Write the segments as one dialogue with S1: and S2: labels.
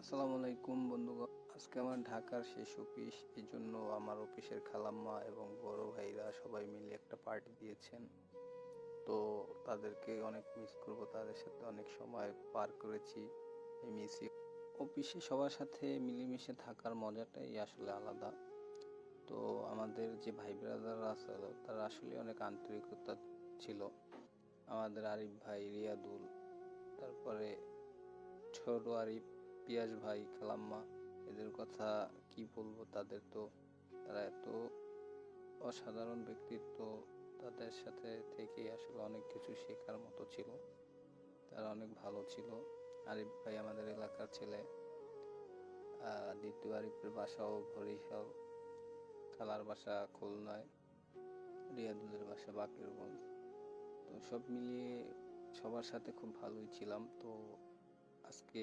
S1: আসসালামু আলাইকুম বন্ধুগণ। আজকে আমার ঢাকার শেষ অফিস, এই জন্য আমার অফিসের খালাম্মা এবং বড় ভাইরা সবাই মিলে একটা পার্টি দিয়েছেন। তো তাদেরকে অনেক মিস করব, তাদের সাথে অনেক সময় পার করেছি। এই মিসি অফিসে সবার সাথে মিলেমিশে থাকার মজাটাই আসলে আলাদা। তো আমাদের যে ভাই ব্রাদাররা আছে তারা আসলে অনেক আন্তরিকতা ছিল। আমাদের আরিফ ভাই, রিয়াদুল, তারপরে ছোট আরিফ, পিয়াস ভাই, খালাম্মা, এদের কথা কি বলবো। তারা এত অসাধারণ ব্যক্তিত্ব, তাদের সাথে থেকে আসলে অনেক কিছু শেখার মতো ছিল। তারা অনেক ভালো ছিল। আরিফ ভাই আমাদের এলাকার ছেলে। দ্বিতীয় আরিফের বাসাও বরিশাল, খালার বাসা খুলনায়, রিয়াদুলের বাসা বাকেরগঞ্জ। তো সব মিলিয়ে সবার সাথে খুব ভালোই ছিলাম। তো আজকে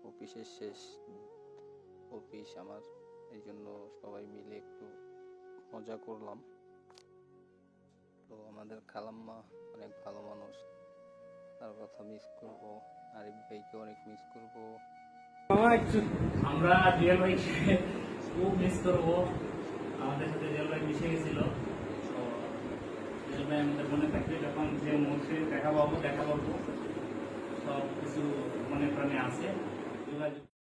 S1: অফিসের শেষ অফিস আমার, এই জন্য সবাই মিলে একটু মজা করলাম। তো আমাদের খালাম্মা অনেক ভালো মানুষ, তার কথা মিস করব। আরিফ ভাইকে অনেক মিস করব।
S2: আমরা রিয়েল ভাইকে খুব মিস করবো। আমাদের সাথে রিয়েল ভাই মিশে গেছিল, তো রিয়েল ভাই আমাদের মনে থাকবে। যখন যে মুহূর্তে দেখা পাবো সব কিছু মনে প্রাণে আছে।